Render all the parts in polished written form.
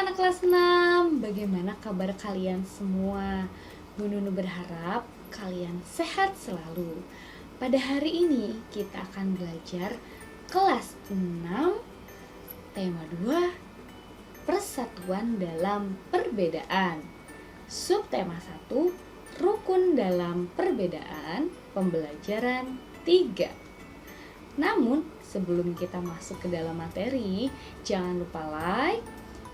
anak-anak kelas 6, bagaimana kabar kalian semua? Bu Nunu berharap kalian sehat selalu. Pada hari ini kita akan belajar kelas 6, tema 2, persatuan dalam perbedaan. Subtema 1, rukun dalam perbedaan, pembelajaran 3. Namun, sebelum kita masuk ke dalam materi, jangan lupa like,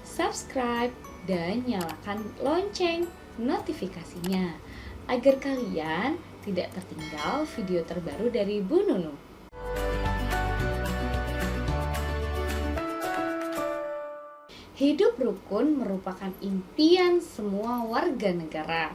subscribe, dan nyalakan lonceng notifikasinya agar kalian tidak tertinggal video terbaru dari Bu Nunu. Hidup rukun merupakan impian semua warga negara.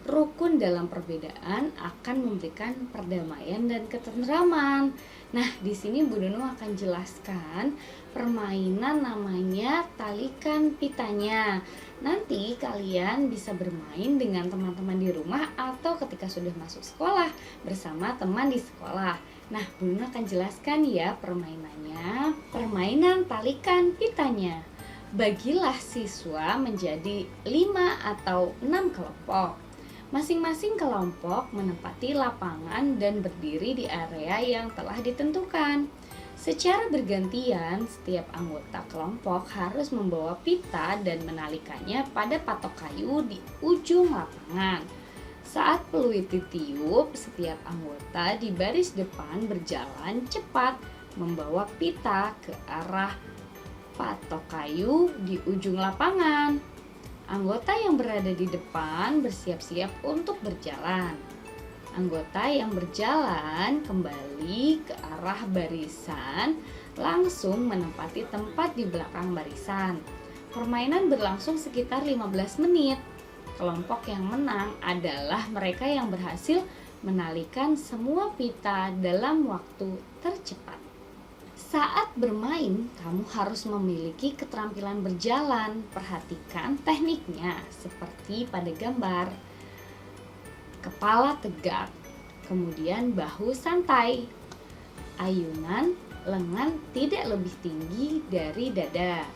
Rukun dalam perbedaan akan memberikan perdamaian dan ketentraman. Nah, di sini Bu Nunu akan jelaskan permainan namanya talikan pitanya. Nanti kalian bisa bermain dengan teman-teman di rumah atau ketika sudah masuk sekolah bersama teman di sekolah. Nah, Bu Nunu akan jelaskan ya permainannya. Permainan talikan pitanya. Bagilah siswa menjadi 5 atau 6 kelompok. Masing-masing kelompok menempati lapangan dan berdiri di area yang telah ditentukan. Secara bergantian, setiap anggota kelompok harus membawa pita dan menalikannya pada patok kayu di ujung lapangan. Saat peluit ditiup, setiap anggota di baris depan berjalan cepat membawa pita ke arah patok kayu di ujung lapangan. Anggota yang berada di depan bersiap-siap untuk berjalan. Anggota yang berjalan kembali ke arah barisan langsung menempati tempat di belakang barisan. Permainan berlangsung sekitar 15 menit. Kelompok yang menang adalah mereka yang berhasil menalikan semua pita dalam waktu tercepat. Saat bermain, kamu harus memiliki keterampilan berjalan. Perhatikan tekniknya seperti pada gambar. Kepala tegak, kemudian bahu santai. Ayunan lengan tidak lebih tinggi dari dada.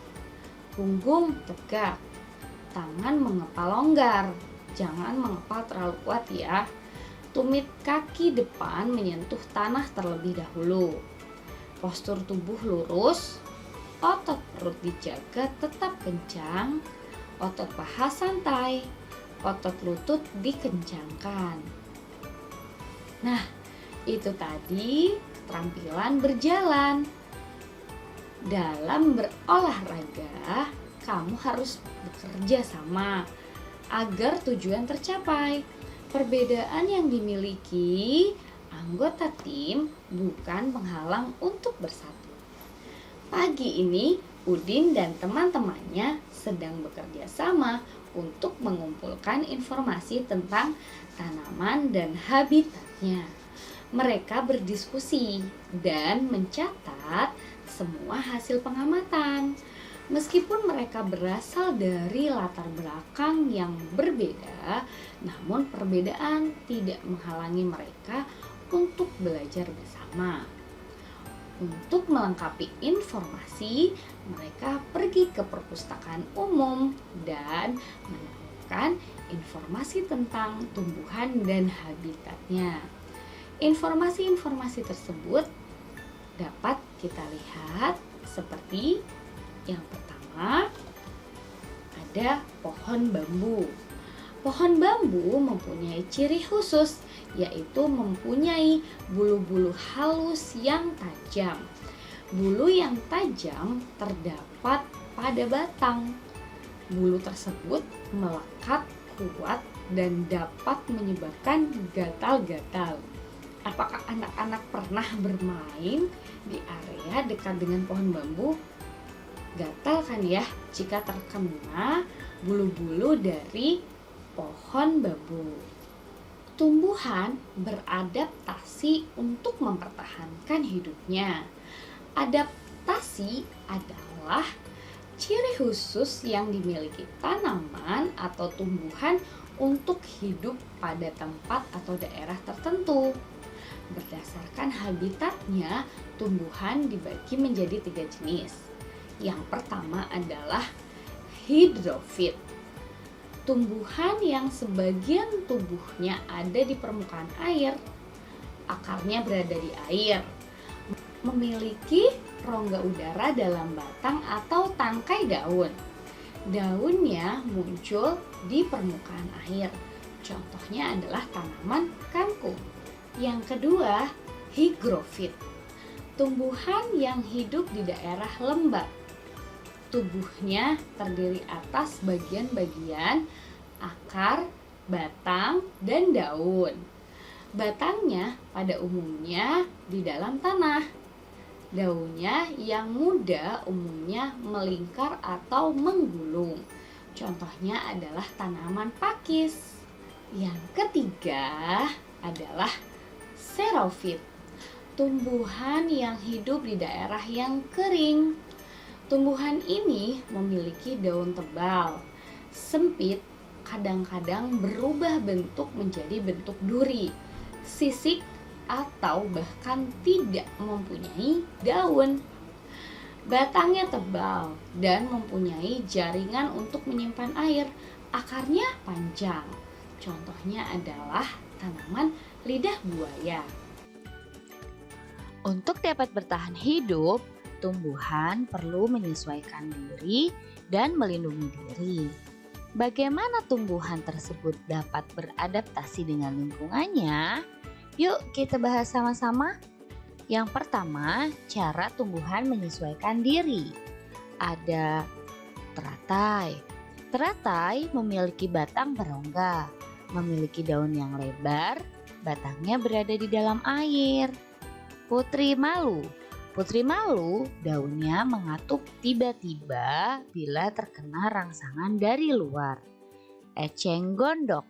Punggung tegak, tangan mengepal longgar. Jangan mengepal terlalu kuat ya. Tumit kaki depan menyentuh tanah terlebih dahulu. Postur tubuh lurus, otot perut dijaga tetap kencang, otot paha santai, otot lutut dikencangkan. Nah, itu tadi keterampilan berjalan. Dalam berolahraga, kamu harus bekerja sama agar tujuan tercapai. Perbedaan yang dimiliki anggota tim bukan penghalang untuk bersatu. Pagi ini, Udin dan teman-temannya sedang bekerja sama untuk mengumpulkan informasi tentang tanaman dan habitatnya. Mereka berdiskusi dan mencatat semua hasil pengamatan. Meskipun mereka berasal dari latar belakang yang berbeda, namun perbedaan tidak menghalangi mereka untuk belajar bersama. Untuk melengkapi informasi, mereka pergi ke perpustakaan umum dan menemukan informasi tentang tumbuhan dan habitatnya. Informasi-informasi tersebut dapat kita lihat seperti yang pertama, ada pohon bambu. Pohon bambu mempunyai ciri khusus, yaitu mempunyai bulu-bulu halus yang tajam. Bulu yang tajam terdapat pada batang. Bulu tersebut melekat kuat dan dapat menyebabkan gatal-gatal. Apakah anak-anak pernah bermain di area dekat dengan pohon bambu? Gatal kan ya jika terkena bulu-bulu dari pohon bambu. Tumbuhan beradaptasi untuk mempertahankan hidupnya. Adaptasi adalah ciri khusus yang dimiliki tanaman atau tumbuhan untuk hidup pada tempat atau daerah tertentu. Berdasarkan habitatnya, tumbuhan dibagi menjadi 3 jenis. Yang pertama adalah hidrofit. Tumbuhan yang sebagian tubuhnya ada di permukaan air, akarnya berada di air, memiliki rongga udara dalam batang atau tangkai daun. Daunnya muncul di permukaan air. Contohnya adalah tanaman kangkung. Yang kedua, higrofit. Tumbuhan yang hidup di daerah lembab. Tubuhnya terdiri atas bagian-bagian akar, batang, dan daun. Batangnya pada umumnya di dalam tanah. Daunnya yang muda umumnya melingkar atau menggulung. Contohnya adalah tanaman pakis. Yang ketiga adalah xerofit. Tumbuhan yang hidup di daerah yang kering. Tumbuhan ini memiliki daun tebal, sempit, kadang-kadang berubah bentuk menjadi bentuk duri, sisik, atau bahkan tidak mempunyai daun. Batangnya tebal dan mempunyai jaringan untuk menyimpan air. Akarnya panjang. Contohnya adalah tanaman lidah buaya. Untuk dapat bertahan hidup, tumbuhan perlu menyesuaikan diri dan melindungi diri. Bagaimana tumbuhan tersebut dapat beradaptasi dengan lingkungannya? Yuk kita bahas sama-sama. Yang pertama, cara tumbuhan menyesuaikan diri. Ada teratai. Teratai memiliki batang berongga, memiliki daun yang lebar, batangnya berada di dalam air. Putri malu. Putri malu daunnya mengatup tiba-tiba bila terkena rangsangan dari luar. Eceng gondok.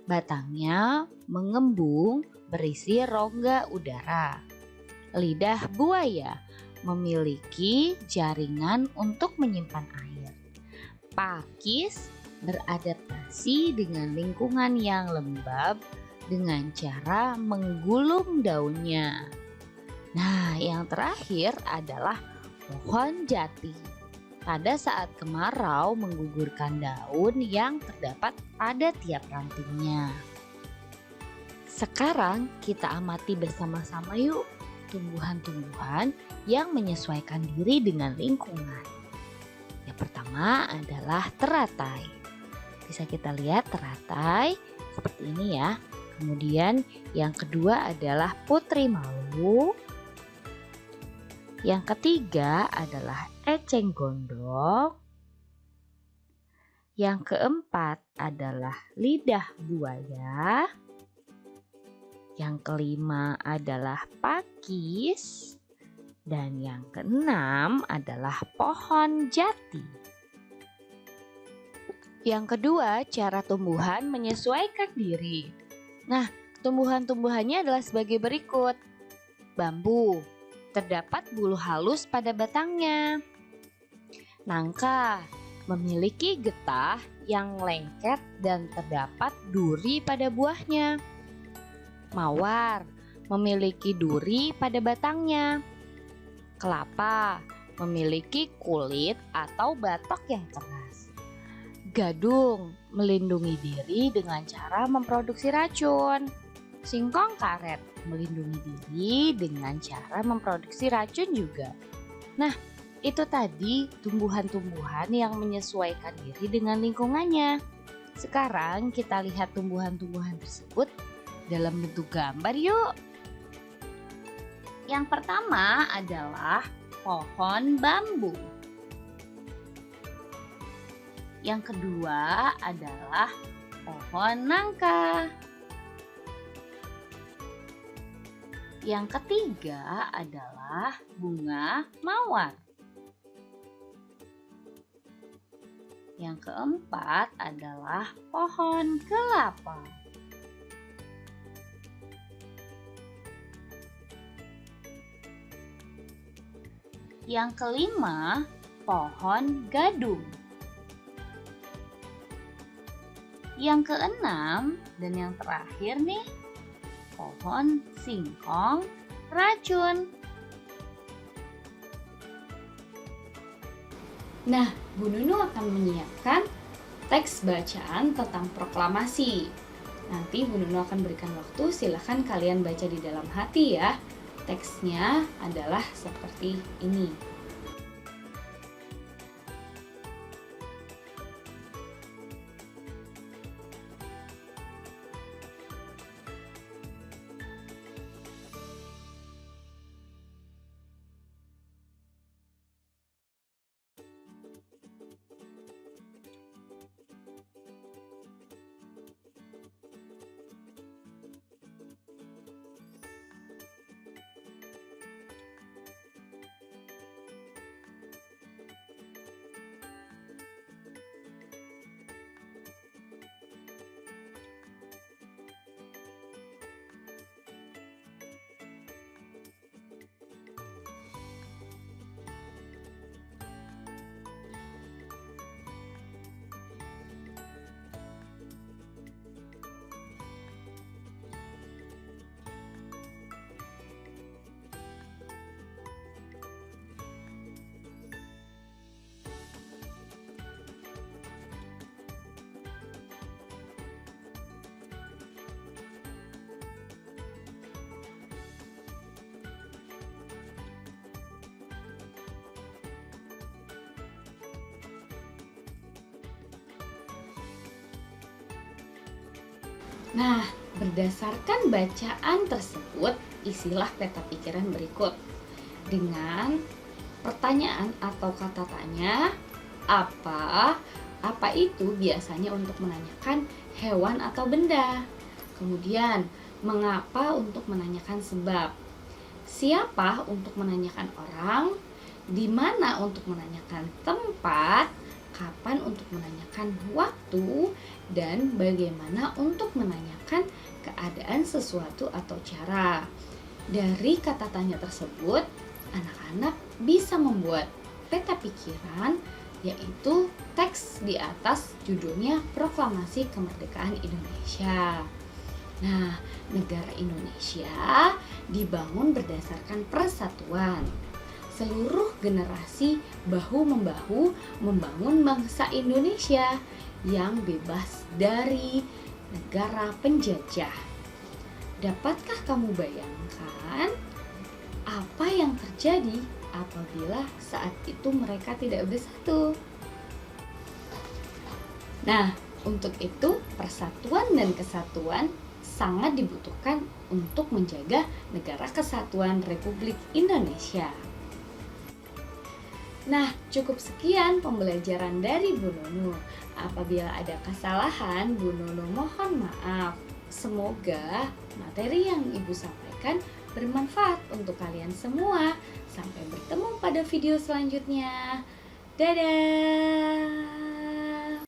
Batangnya mengembung berisi rongga udara. Lidah buaya memiliki jaringan untuk menyimpan air. Pakis beradaptasi dengan lingkungan yang lembab dengan cara menggulung daunnya. Nah, yang terakhir adalah pohon jati. Pada saat kemarau menggugurkan daun yang terdapat pada tiap rantingnya. Sekarang kita amati bersama-sama yuk tumbuhan-tumbuhan yang menyesuaikan diri dengan lingkungan. Yang pertama adalah teratai. Bisa kita lihat teratai seperti ini ya. Kemudian yang kedua adalah putri malu. Yang ketiga adalah eceng gondok. Yang keempat adalah lidah buaya. Yang kelima adalah pakis. Dan yang keenam adalah pohon jati. Yang kedua, cara tumbuhan menyesuaikan diri. Nah, tumbuhan-tumbuhannya adalah sebagai berikut. Bambu. Terdapat bulu halus pada batangnya. Nangka memiliki getah yang lengket dan terdapat duri pada buahnya. Mawar memiliki duri pada batangnya. Kelapa memiliki kulit atau batok yang keras. Gadung melindungi diri dengan cara memproduksi racun. Singkong karet melindungi diri dengan cara memproduksi racun juga. Nah, itu tadi tumbuhan-tumbuhan yang menyesuaikan diri dengan lingkungannya. Sekarang kita lihat tumbuhan-tumbuhan tersebut dalam bentuk gambar yuk. Yang pertama adalah pohon bambu. Yang kedua adalah pohon nangka. Yang ketiga adalah bunga mawar. Yang keempat adalah pohon kelapa. Yang kelima, pohon gadung. Yang keenam dan yang terakhir nih, pohon singkong racun. Nah, Bu Nunu akan menyiapkan teks bacaan tentang proklamasi. Nanti Bu Nunu akan berikan waktu, silahkan kalian baca di dalam hati ya. Teksnya adalah seperti ini. Nah, berdasarkan bacaan tersebut, isilah peta pikiran berikut dengan pertanyaan atau kata tanya. Apa itu biasanya untuk menanyakan hewan atau benda. Kemudian, mengapa untuk menanyakan sebab. Siapa untuk menanyakan orang. Di mana untuk menanyakan tempat. Kapan untuk menanyakan waktu, dan bagaimana untuk menanyakan keadaan sesuatu atau cara. Dari kata tanya tersebut, anak-anak bisa membuat peta pikiran, yaitu teks di atas judulnya Proklamasi Kemerdekaan Indonesia. Nah, negara Indonesia dibangun berdasarkan persatuan. Seluruh generasi bahu-membahu membangun bangsa Indonesia yang bebas dari negara penjajah. Dapatkah kamu bayangkan apa yang terjadi apabila saat itu mereka tidak bersatu? Nah, untuk itu persatuan dan kesatuan sangat dibutuhkan untuk menjaga Negara Kesatuan Republik Indonesia. Nah, cukup sekian pembelajaran dari Bu Nunu. Apabila ada kesalahan, Bu Nunu mohon maaf. Semoga materi yang Ibu sampaikan bermanfaat untuk kalian semua. Sampai bertemu pada video selanjutnya. Dadah!